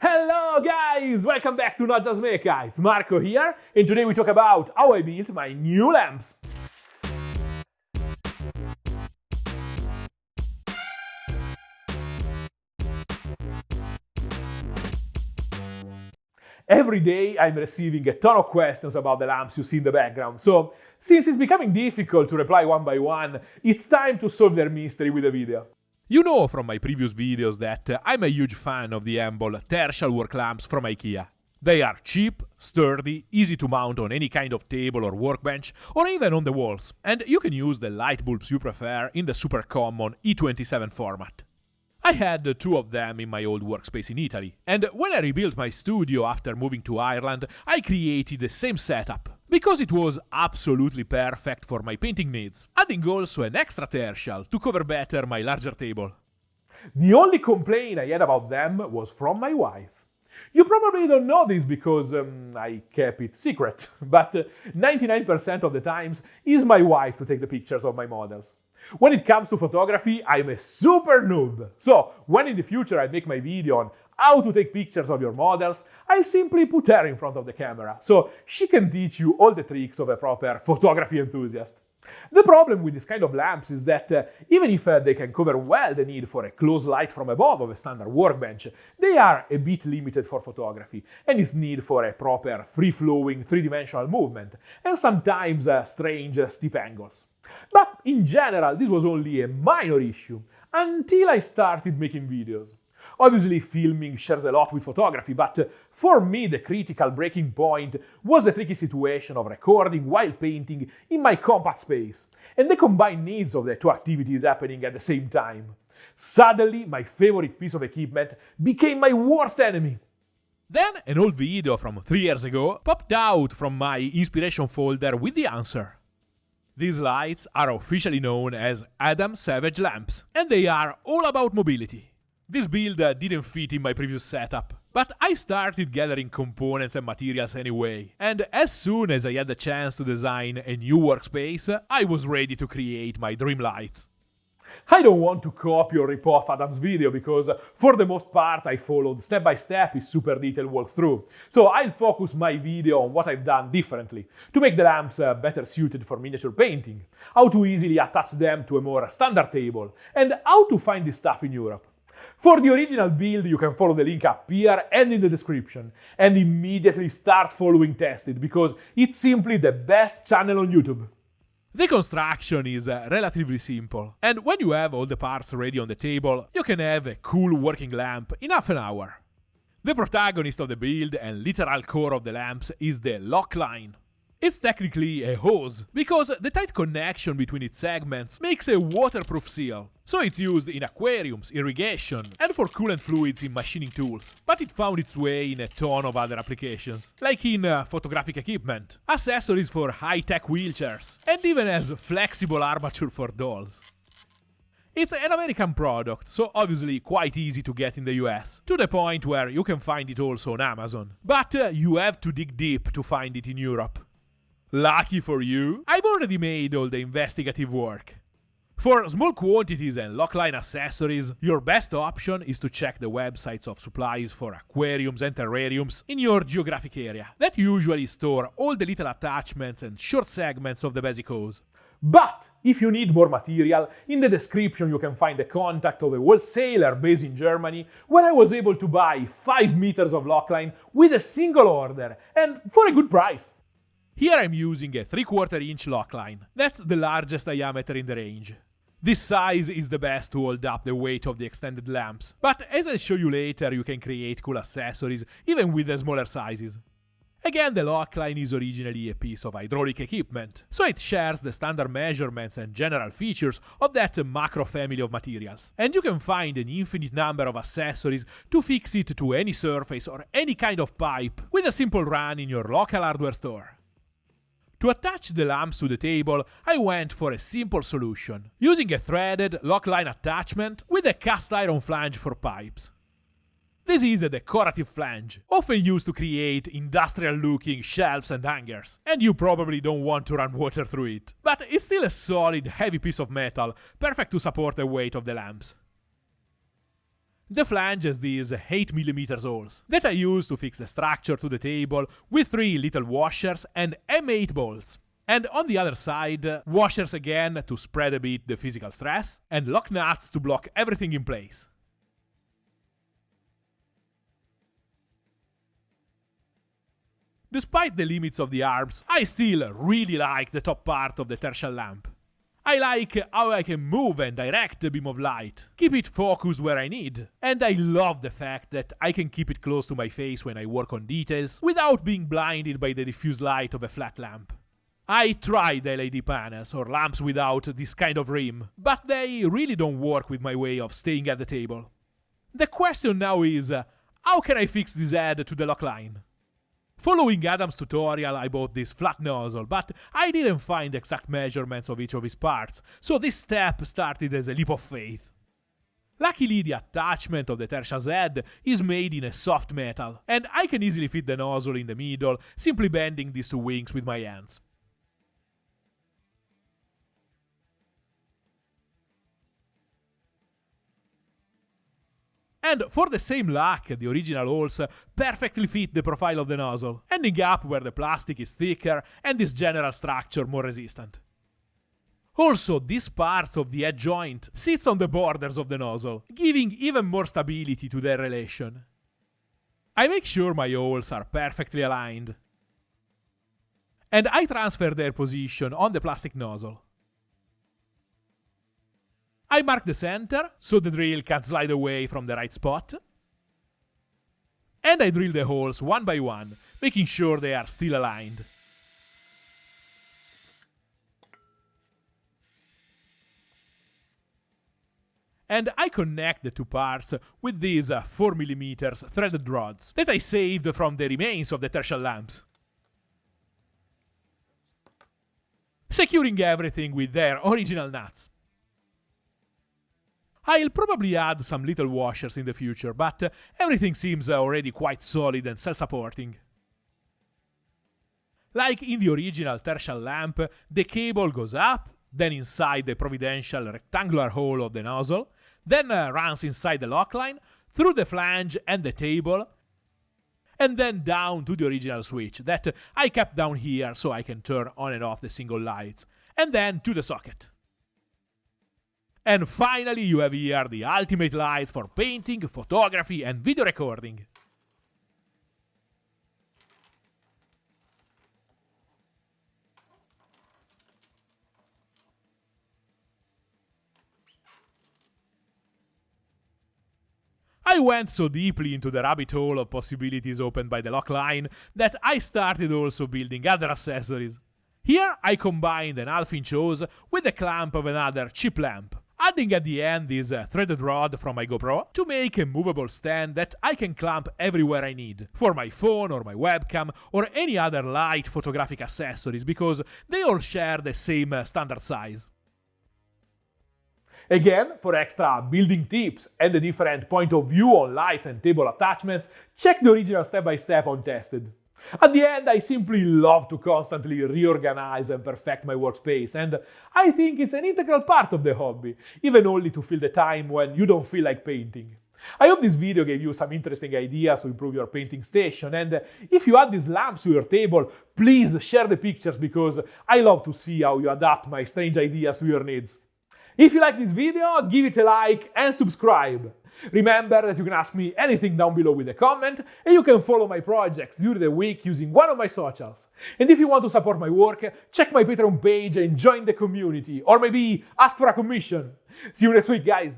Hello guys! Welcome back to Not Just Mecha. It's Marco here, and today we talk about how I built my new lamps. Every day I'm receiving a ton of questions about the lamps you see in the background, so since it's becoming difficult to reply one by one, it's time to solve their mystery with a video. You know from my previous videos that I'm a huge fan of the Embol Tertial work lamps from IKEA. They are cheap, sturdy, easy to mount on any kind of table or workbench, or even on the walls, and you can use the light bulbs you prefer in the super common E27 format. I had two of them in my old workspace in Italy, and when I rebuilt my studio after moving to Ireland, I created the same setup, because it was absolutely perfect for my painting needs, adding also an extra tertial to cover better my larger table. The only complaint I had about them was from my wife. You probably don't know this because I kept it secret, but 99% of the times it's my wife to take the pictures of my models. When it comes to photography, I'm a super noob. So, when in the future I make my video on how to take pictures of your models, I simply put her in front of the camera, so she can teach you all the tricks of a proper photography enthusiast. The problem with this kind of lamps is that even if they can cover well the need for a close light from above of a standard workbench, they are a bit limited for photography and its need for a proper free-flowing three-dimensional movement and sometimes strange steep angles. But in general, this was only a minor issue until I started making videos. Obviously, filming shares a lot with photography, but for me the critical breaking point was the tricky situation of recording while painting in my compact space, and the combined needs of the two activities happening at the same time. Suddenly, my favorite piece of equipment became my worst enemy. Then an old video from 3 years ago popped out from my inspiration folder with the answer. These lights are officially known as Adam Savage lamps, and they are all about mobility. This build didn't fit in my previous setup, but I started gathering components and materials anyway, and as soon as I had the chance to design a new workspace, I was ready to create my dream lights. I don't want to copy or rip off Adam's video because for the most part I followed step by step his super detailed walkthrough, so I'll focus my video on what I've done differently to make the lamps better suited for miniature painting, how to easily attach them to a more standard table, and how to find this stuff in Europe. For the original build, you can follow the link up here and in the description, and immediately start following Tested because it's simply the best channel on YouTube. The construction is relatively simple, and when you have all the parts ready on the table, you can have a cool working lamp in half an hour. The protagonist of the build and literal core of the lamps is the lock line. It's technically a hose, because the tight connection between its segments makes a waterproof seal, so it's used in aquariums, irrigation, and for coolant fluids in machining tools, but it found its way in a ton of other applications, like in photographic equipment, accessories for high-tech wheelchairs, and even as flexible armature for dolls. It's an American product, so obviously quite easy to get in the US, to the point where you can find it also on Amazon, but you have to dig deep to find it in Europe. Lucky for you, I've already made all the investigative work. For small quantities and lockline accessories, your best option is to check the websites of supplies for aquariums and terrariums in your geographic area, that usually store all the little attachments and short segments of the basic hose. But if you need more material, in the description you can find the contact of a wholesaler based in Germany, where I was able to buy 5 meters of lockline with a single order, and for a good price. Here I'm using a 3/4 inch lockline. That's the largest diameter in the range. This size is the best to hold up the weight of the extended lamps, but as I'll show you later, you can create cool accessories even with the smaller sizes. Again, the lockline is originally a piece of hydraulic equipment, so it shares the standard measurements and general features of that macro family of materials, and you can find an infinite number of accessories to fix it to any surface or any kind of pipe with a simple run in your local hardware store. To attach the lamps to the table, I went for a simple solution, using a threaded lockline attachment with a cast iron flange for pipes. This is a decorative flange, often used to create industrial-looking shelves and hangers, and you probably don't want to run water through it, but it's still a solid, heavy piece of metal, perfect to support the weight of the lamps. The flange has these 8mm holes that I use to fix the structure to the table with 3 little washers and M8 bolts. And on the other side, washers again to spread a bit the physical stress, and lock nuts to block everything in place. Despite the limits of the arms, I still really like the top part of the tertial lamp. I like how I can move and direct the beam of light, keep it focused where I need, and I love the fact that I can keep it close to my face when I work on details without being blinded by the diffuse light of a flat lamp. I tried LED panels or lamps without this kind of rim, but they really don't work with my way of staying at the table. The question now is, how can I fix this head to the lock line? Following Adam's tutorial, I bought this flat nozzle, but I didn't find exact measurements of each of its parts, so this step started as a leap of faith. Luckily, the attachment of the tertial's head is made in a soft metal, and I can easily fit the nozzle in the middle, simply bending these 2 wings with my hands. And for the same luck, the original holes perfectly fit the profile of the nozzle, ending up where the plastic is thicker and its general structure more resistant. Also, this part of the head joint sits on the borders of the nozzle, giving even more stability to their relation. I make sure my holes are perfectly aligned, and I transfer their position on the plastic nozzle. I mark the center, so the drill can't slide away from the right spot. And I drill the holes one by one, making sure they are still aligned. And I connect the 2 parts with these 4mm threaded rods that I saved from the remains of the tertial lamps, securing everything with their original nuts. I'll probably add some little washers in the future, but everything seems already quite solid and self-supporting. Like in the original tertial lamp, the cable goes up, then inside the providential rectangular hole of the nozzle, then runs inside the lock line, through the flange and the table, and then down to the original switch that I kept down here so I can turn on and off the single lights, and then to the socket. And finally, you have here the ultimate lights for painting, photography, and video recording. I went so deeply into the rabbit hole of possibilities opened by the lock line that I started also building other accessories. Here I combined an half-inch hose with the clamp of another cheap lamp, adding at the end this threaded rod from my GoPro to make a movable stand that I can clamp everywhere I need, for my phone or my webcam or any other light photographic accessories, because they all share the same standard size. Again, for extra building tips and a different point of view on lights and table attachments, check the original step-by-step on Tested. At the end, I simply love to constantly reorganize and perfect my workspace, and I think it's an integral part of the hobby, even only to fill the time when you don't feel like painting. I hope this video gave you some interesting ideas to improve your painting station, and if you add these lamps to your table, please share the pictures because I love to see how you adapt my strange ideas to your needs. If you like this video, give it a like and subscribe. Remember that you can ask me anything down below with a comment, and you can follow my projects during the week using one of my socials. And if you want to support my work, check my Patreon page and join the community, or maybe ask for a commission. See you next week, guys!